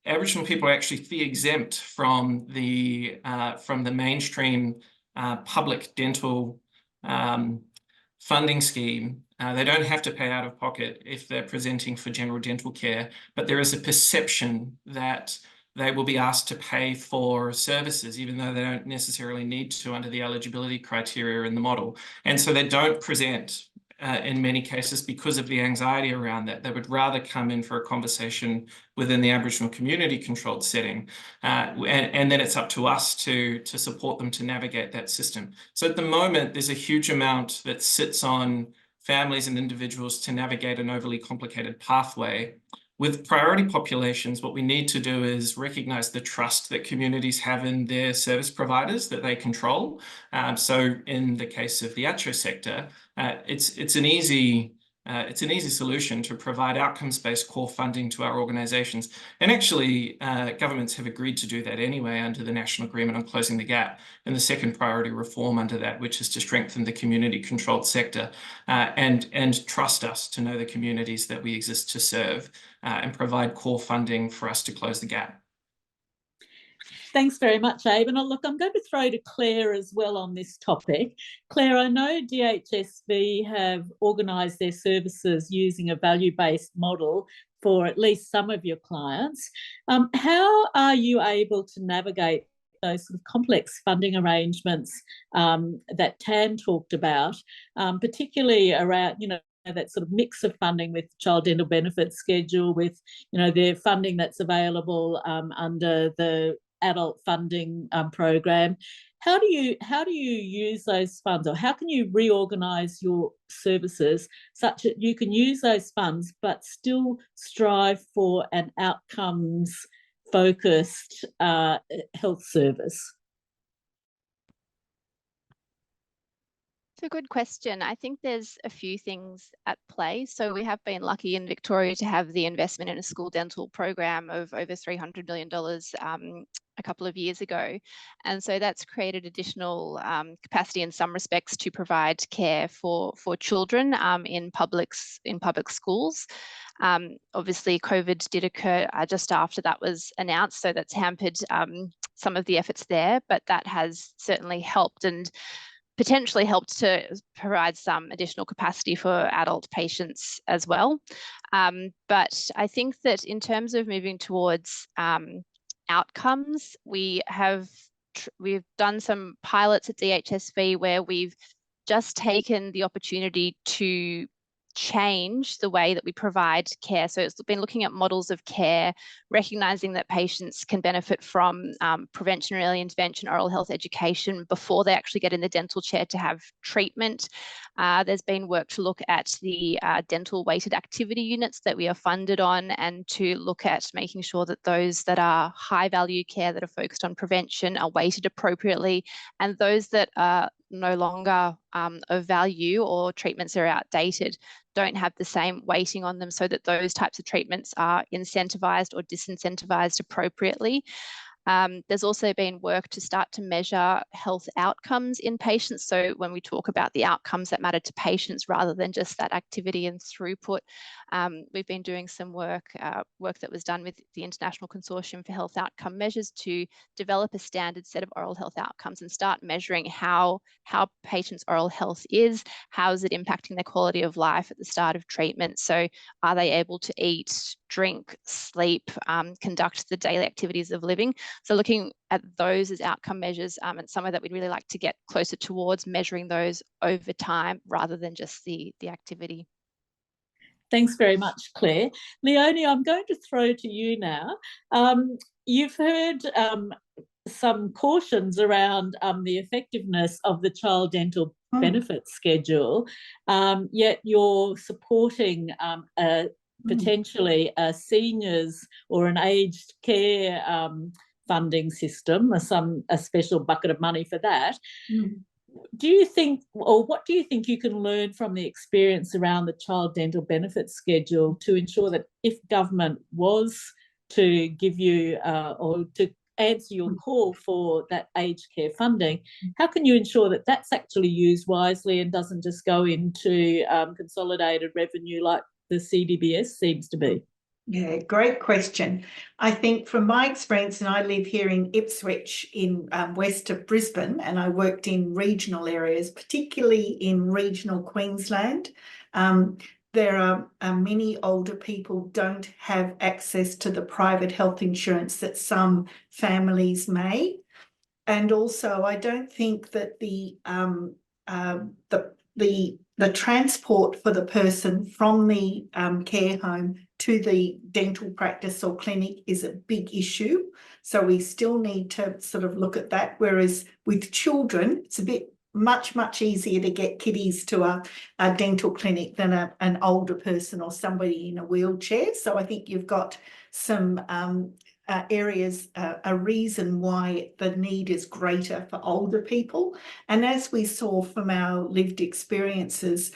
Aboriginal people are actually fee exempt from the mainstream public dental funding scheme They don't have to pay out of pocket if they're presenting for general dental care, but there is a perception that they will be asked to pay for services, even though they don't necessarily need to under the eligibility criteria in the model. And so they don't present in many cases because of the anxiety around that. They would rather come in for a conversation within the Aboriginal community controlled setting. And then it's up to us to support them to navigate that system. So at the moment, there's a huge amount that sits on families and individuals to navigate an overly complicated pathway. With priority populations, what we need to do is recognise the trust that communities have in their service providers that they control. So in the case of the VACCHO sector, it's an easy solution to provide outcomes-based core funding to our organisations. And actually, governments have agreed to do that anyway under the National Agreement on Closing the Gap, and the second priority reform under that, which is to strengthen the community-controlled sector and trust us to know the communities that we exist to serve and provide core funding for us to close the gap. Thanks very much, Abe. And look, I'm going to throw to Clare as well on this topic. Clare, I know DHSV have organised their services using a value-based model for at least some of your clients. How are you able to navigate those sort of complex funding arrangements that Tan talked about, particularly around, that sort of mix of funding with child dental benefit schedule, with, their funding that's available under the adult funding program? How do you use those funds, or how can you reorganise your services such that you can use those funds but still strive for an outcomes focused health service? It's a good question. I think there's a few things at play. So we have been lucky in Victoria to have the investment in a school dental program of over $300 million a couple of years ago. And so that's created additional capacity in some respects to provide care for children in public schools. Obviously, COVID did occur just after that was announced, so that's hampered some of the efforts there, but that has certainly helped and potentially helped to provide some additional capacity for adult patients as well. But I think that in terms of moving towards outcomes, we've done some pilots at DHSV where we've just taken the opportunity to change the way that we provide care. So it's been looking at models of care, recognising that patients can benefit from prevention, early intervention, oral health education before they actually get in the dental chair to have treatment. There's been work to look at the dental weighted activity units that we are funded on, and to look at making sure that those that are high value care that are focused on prevention are weighted appropriately, and those that are no longer of value or treatments are outdated don't have the same weighting on them, so that those types of treatments are incentivized or disincentivized appropriately. There's also been work to start to measure health outcomes in patients. So when we talk about the outcomes that matter to patients rather than just that activity and throughput, we've been doing some work that was done with the International Consortium for Health Outcome Measures to develop a standard set of oral health outcomes and start measuring how patients' oral health is, how is it impacting their quality of life at the start of treatment. So are they able to eat, drink, sleep, conduct the daily activities of living? So looking at those as outcome measures, and somewhere that we'd really like to get closer towards measuring those over time rather than just the activity. Thanks very much, Clare. Leonie, I'm going to throw to you now. You've heard some cautions around the effectiveness of the child dental benefit schedule, yet you're supporting potentially a seniors or an aged care funding system, a special bucket of money for that. Do you think, or what do you think you can learn from the experience around the child dental benefit schedule to ensure that if government was to give you or to answer your call for that aged care funding, how can you ensure that that's actually used wisely and doesn't just go into consolidated revenue like the CDBS seems to be? Yeah, great question. I think from my experience, and I live here in Ipswich in west of Brisbane, and I worked in regional areas, particularly in regional Queensland, There are many older people don't have access to the private health insurance that some families may. And also, I don't think that the transport for the person from the care home to the dental practice or clinic is a big issue. So we still need to sort of look at that. Whereas with children, it's a bit much easier to get kiddies to a dental clinic than an older person or somebody in a wheelchair. So I think you've got some areas, a reason why the need is greater for older people. And as we saw from our lived experiences,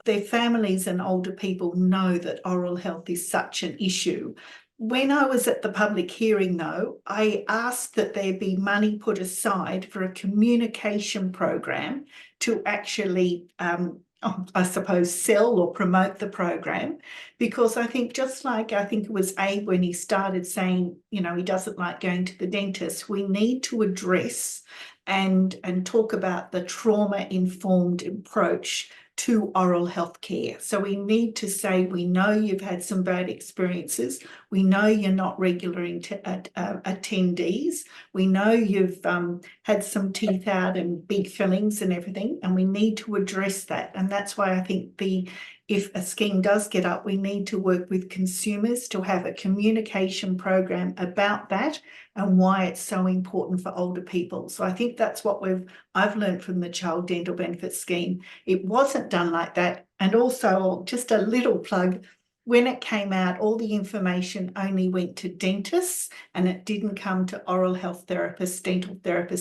their families and older people know that oral health is such an issue. When I was at the public hearing, though, I asked that there be money put aside for a communication program to actually, I suppose, sell or promote the program, because I think just like I think it was Abe when he started saying, you know, he doesn't like going to the dentist, we need to address and talk about the trauma-informed approach to oral health care. So we need to say, we know you've had some bad experiences. We know you're not regular attendees. We know you've had some teeth out and big fillings and everything, and we need to address that. And that's why I think if a scheme does get up, we need to work with consumers to have a communication program about that and why it's so important for older people. So I think that's what I've learned from the Child Dental Benefit Scheme. It wasn't done like that. And also, just a little plug, when it came out, all the information only went to dentists and it didn't come to oral health therapists,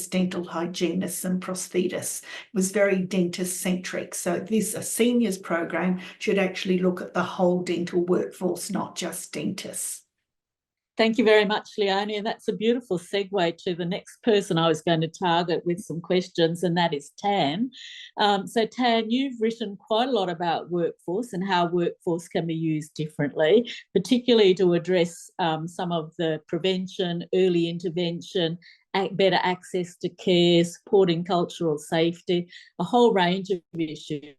dental hygienists and prosthetists. It was very dentist-centric. So a seniors program should actually look at the whole dental workforce, not just dentists. Thank you very much, Leonie, and that's a beautiful segue to the next person I was going to target with some questions, and that is Tan. So Tan, you've written quite a lot about workforce and how workforce can be used differently, particularly to address some of the prevention, early intervention, better access to care, supporting cultural safety, a whole range of issues.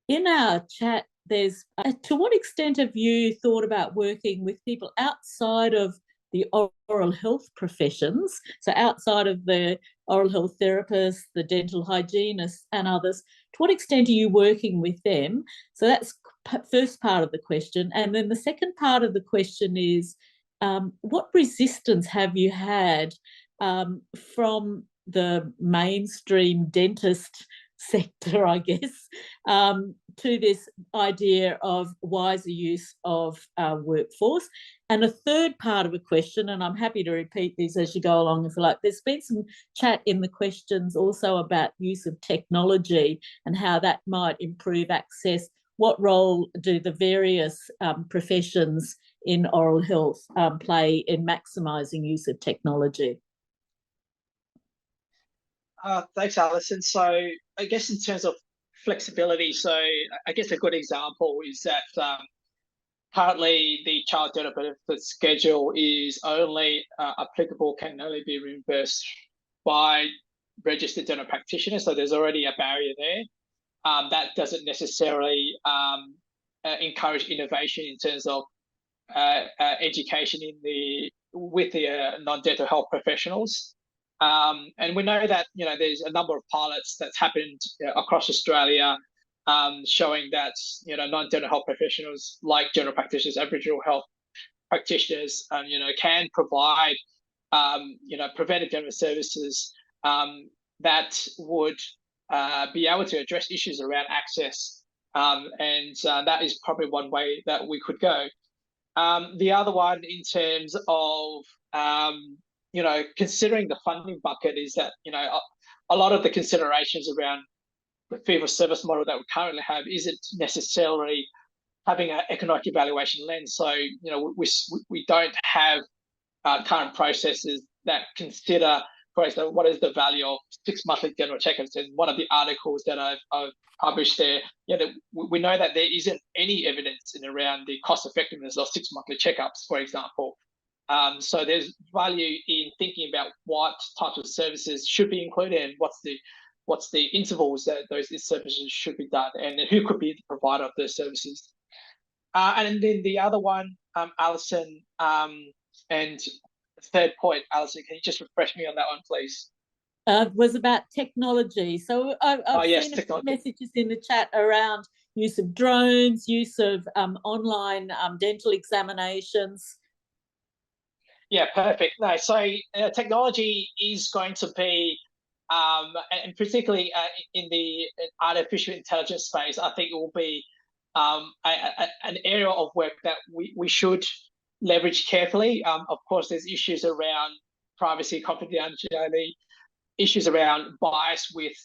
In our chat, there's to what extent have you thought about working with people outside of the oral health professions, so outside of the oral health therapists, the dental hygienists and others? To what extent are you working with them? So that's first part of the question. And then the second part of the question is, what resistance have you had from the mainstream dentist sector, I guess, to this idea of wiser use of workforce? And a third part of a question, and I'm happy to repeat these as you go along if you like, there's been some chat in the questions also about use of technology and how that might improve access. What role do the various professions in oral health play in maximising use of technology? Thanks, Alison. So I guess in terms of flexibility, so I guess a good example is that currently the child dental benefit schedule is only applicable, can only be reimbursed by registered dental practitioners. So there's already a barrier there. That doesn't necessarily encourage innovation in terms of education with the non-dental health professionals. And we know that, you know, there's a number of pilots that's happened across Australia showing that, you know, non-dental health professionals like general practitioners, Aboriginal health practitioners, you know, can provide, you know, preventive dental services that would be able to address issues around access. And that is probably one way that we could go. The other one in terms of, you know, considering the funding bucket is that, you know, a lot of the considerations around the fee-for-service model that we currently have isn't necessarily having an economic evaluation lens. So, you know, we don't have current processes that consider, for example, what is the value of 6 monthly dental checkups. And one of the articles that I've published there, you know, we know that there isn't any evidence in around the cost effectiveness of 6 monthly checkups, for example. So there's value in thinking about what types of services should be included and what's the what's the intervals that those services should be done, and who could be the provider of those services. And then the other one, Alison, and the third point, Alison, can you just refresh me on that one, please? Was about technology. So I've yes, seen technology. messages in the chat around use of drones, use of online dental examinations. Yeah, perfect. No, so technology is going to be, and particularly in the artificial intelligence space, I think it will be an area of work that we should leverage carefully. Of course, there's issues around privacy, confidentiality, issues around bias with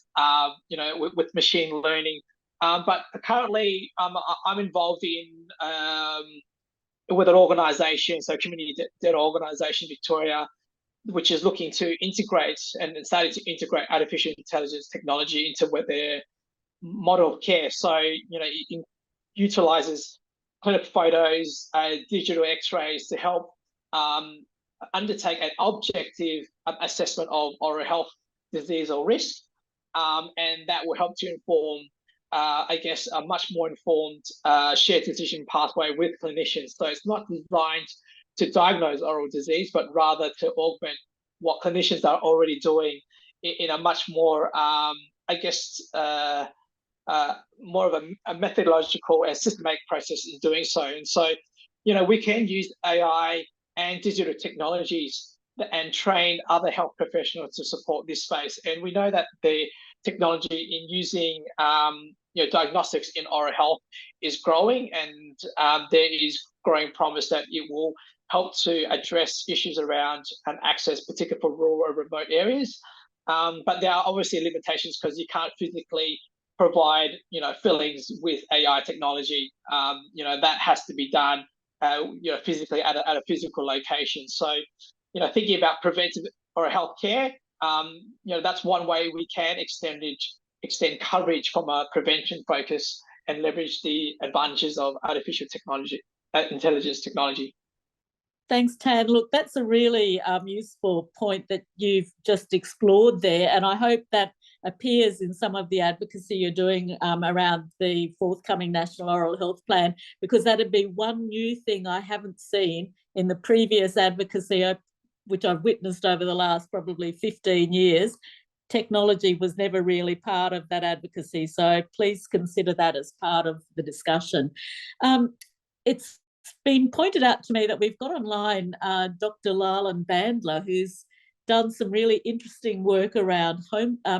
with machine learning. But currently, I'm involved in with an organisation, so Community Data Organisation Victoria, which is looking to integrate and starting to integrate artificial intelligence technology into their model of care. So it utilizes clinical photos, digital X-rays to help undertake an objective assessment of oral health disease or risk, and that will help to inform, I guess, a much more informed shared decision pathway with clinicians. So it's not designed to diagnose oral disease, but rather to augment what clinicians are already doing in a much more, I guess, more of a methodological and systematic process in doing so. And so, we can use AI and digital technologies and train other health professionals to support this space. And we know that the technology in using diagnostics in oral health is growing, and there is growing promise that it will help to address issues around access, particularly for rural or remote areas. But there are obviously limitations because you can't physically provide fillings with AI technology. That has to be done physically at a physical location. So thinking about preventive oral health care, that's one way we can extend coverage from a prevention focus and leverage the advantages of artificial intelligence technology. Thanks, Tan. Look, that's a really useful point that you've just explored there, and I hope that appears in some of the advocacy you're doing around the forthcoming National Oral Health Plan, because that'd be one new thing I haven't seen in the previous advocacy, which I've witnessed over the last probably 15 years. Technology was never really part of that advocacy, so please consider that as part of the discussion. It's been pointed out to me that we've got online Dr. Leonie Bandler, who's done some really interesting work around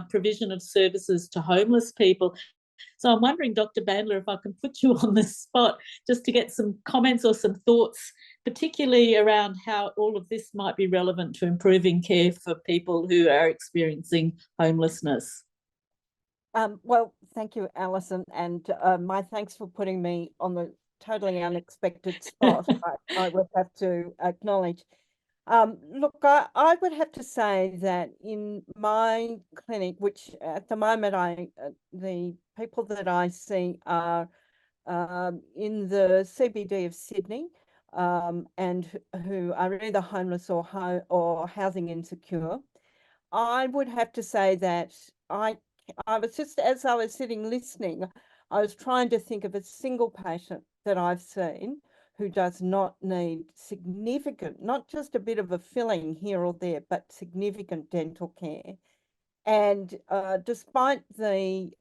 provision of services to homeless people. So I'm wondering, Dr. Bandler, if I can put you on the spot just to get some comments or some thoughts, particularly around how all of this might be relevant to improving care for people who are experiencing homelessness. Well, thank you, Alison, and my thanks for putting me on the totally unexpected spot. I would have to acknowledge. Look, I would have to say that in my clinic, which at the moment the people that I see are in the CBD of Sydney, and who are either homeless or housing insecure. I would have to say that I was just, as I was sitting listening, I was trying to think of a single patient that I've seen who does not need significant, not just a bit of a filling here or there, but significant dental care. And despite the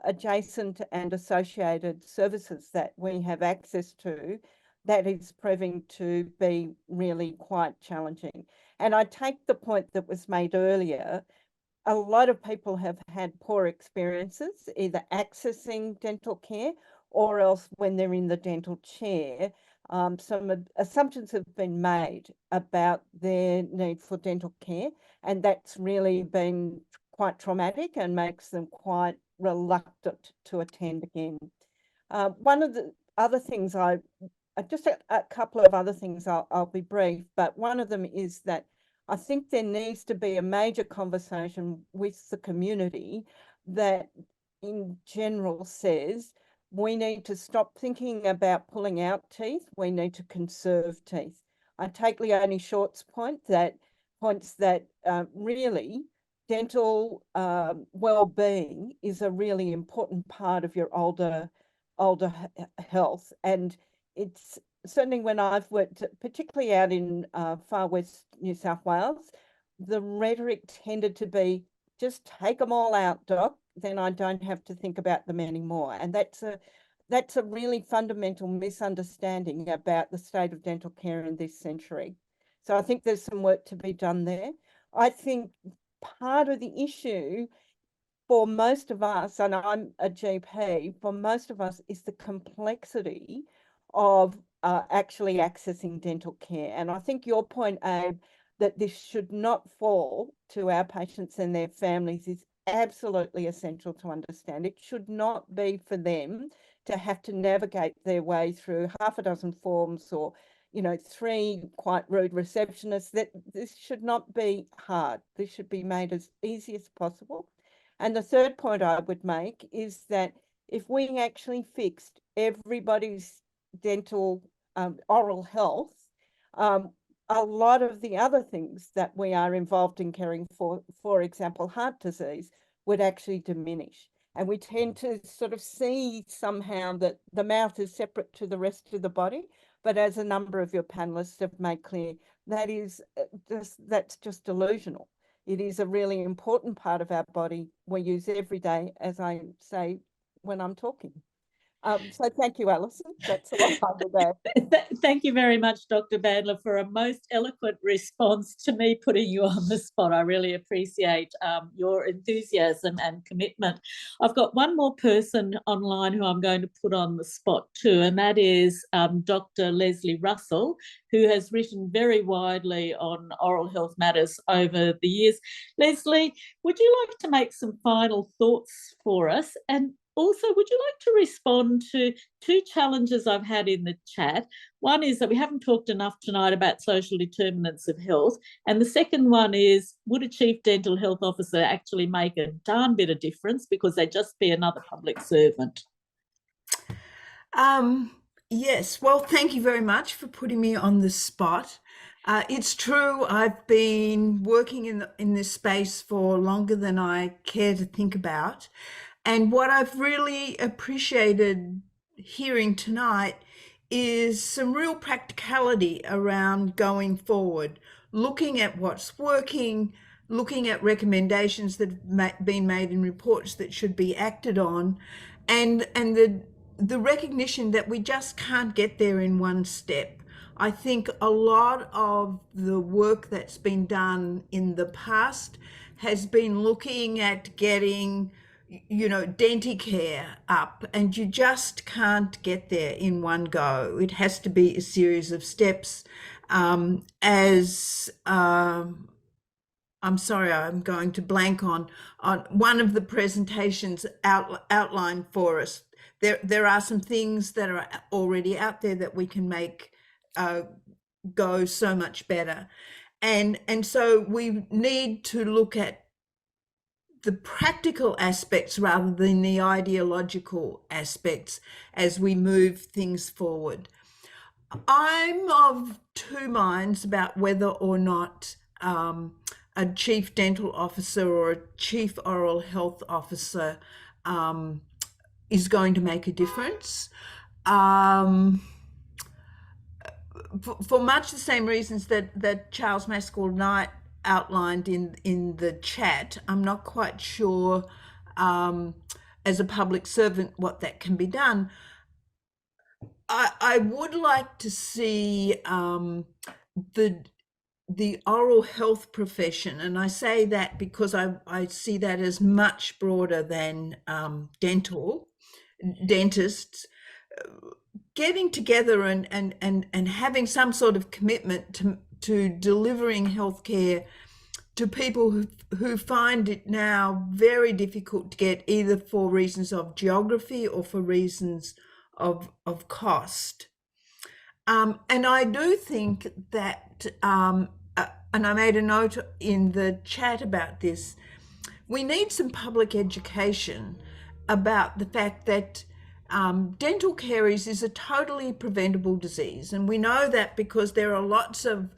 adjacent and associated services that we have access to, that is proving to be really quite challenging. And I take the point that was made earlier. A lot of people have had poor experiences, either accessing dental care or else when they're in the dental chair. Some assumptions have been made about their need for dental care, and that's really been quite traumatic and makes them quite reluctant to attend again. One of the other things just a couple of other things, I'll be brief, but one of them is that I think there needs to be a major conversation with the community that in general says we need to stop thinking about pulling out teeth, we need to conserve teeth. I take Leonie Short's points that really dental well-being is a really important part of your older health, and it's certainly when I've worked, particularly out in far west New South Wales, the rhetoric tended to be, just take them all out, doc, then I don't have to think about them anymore. And that's a really fundamental misunderstanding about the state of dental care in this century. So I think there's some work to be done there. I think part of the issue for most of us, and I'm a GP, for most of us is the complexity of actually accessing dental care. And I think your point, Abe, that this should not fall to our patients and their families is absolutely essential to understand. It should not be for them to have to navigate their way through half a dozen forms or, you know, 3 quite rude receptionists. That this should not be hard. This should be made as easy as possible. And the third point I would make is that if we actually fixed everybody's dental oral health, a lot of the other things that we are involved in caring for example, heart disease, would actually diminish. And we tend to sort of see somehow that the mouth is separate to the rest of the body. But as a number of your panelists have made clear, that's just delusional. It is a really important part of our body we use every day, as I say when I'm talking. So thank you, Alison. That's all I would add. Thank you very much, Dr. Bandler, for a most eloquent response to me putting you on the spot. I really appreciate your enthusiasm and commitment. I've got one more person online who I'm going to put on the spot too, and that is Dr. Leslie Russell, who has written very widely on oral health matters over the years. Leslie, would you like to make some final thoughts for us? And also, would you like to respond to 2 challenges I've had in the chat? One is that we haven't talked enough tonight about social determinants of health. And the second one is, would a chief dental health officer actually make a darn bit of difference because they'd just be another public servant? Yes, well, thank you very much for putting me on the spot. It's true, I've been working in this space for longer than I care to think about. And what I've really appreciated hearing tonight is some real practicality around going forward, looking at what's working, looking at recommendations that have been made in reports that should be acted on, and the recognition that we just can't get there in one step. I think a lot of the work that's been done in the past has been looking at getting, you know, Denticare up, and you just can't get there in one go. It has to be a series of steps. I'm sorry, I'm going to blank on one of the presentations outlined for us. There are some things that are already out there that we can make go so much better. And so we need to look at the practical aspects rather than the ideological aspects as we move things forward. I'm of 2 minds about whether or not a chief dental officer or a chief oral health officer is going to make a difference. For much the same reasons that Charles Mascall Knight outlined in the chat, I'm not quite sure as a public servant what that can be done. I would like to see the oral health profession, and I say that because I see that as much broader than dentists, getting together and having some sort of commitment to delivering healthcare to people who find it now very difficult to get, either for reasons of geography or for reasons of cost. And I do think that, and I made a note in the chat about this, we need some public education about the fact that dental caries is a totally preventable disease. And we know that because there are lots of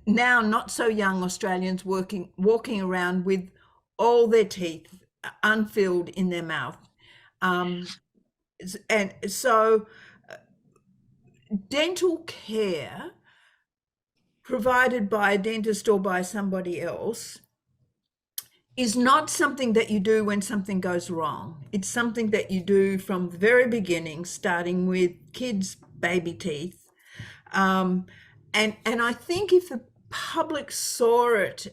now not so young Australians walking around with all their teeth unfilled in their mouth. And so dental care provided by a dentist or by somebody else is not something that you do when something goes wrong. It's something that you do from the very beginning, starting with kids' baby teeth. And I think if the public saw it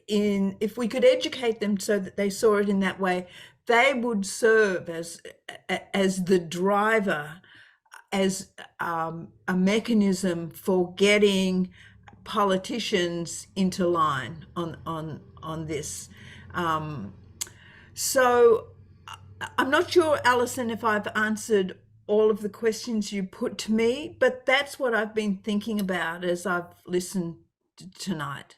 if we could educate them so that they saw it in that way, they would serve as the driver, as a mechanism for getting politicians into line on this. So I'm not sure, Alison, if I've answered all of the questions you put to me, but that's what I've been thinking about as I've listened tonight.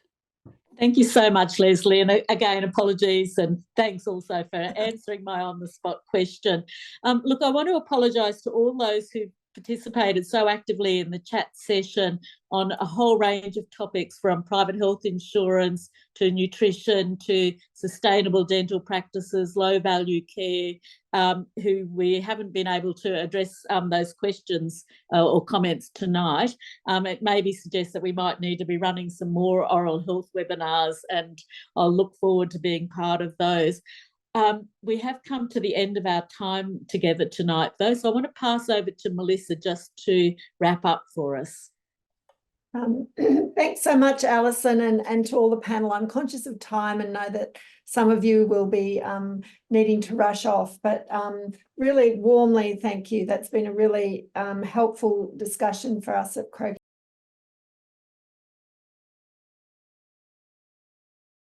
Thank you so much, Leslie. And again, apologies and thanks also for answering my on-the-spot question. Look, I want to apologise to all those who participated so actively in the chat session on a whole range of topics, from private health insurance to nutrition to sustainable dental practices, low value care, who we haven't been able to address those questions or comments tonight. It maybe suggests that we might need to be running some more oral health webinars, and I'll look forward to being part of those. We have come to the end of our time together tonight, though, so I want to pass over to Melissa just to wrap up for us. Thanks so much, Alison, and to all the panel. I'm conscious of time and know that some of you will be needing to rush off, but really warmly thank you. That's been a really helpful discussion for us at Croakey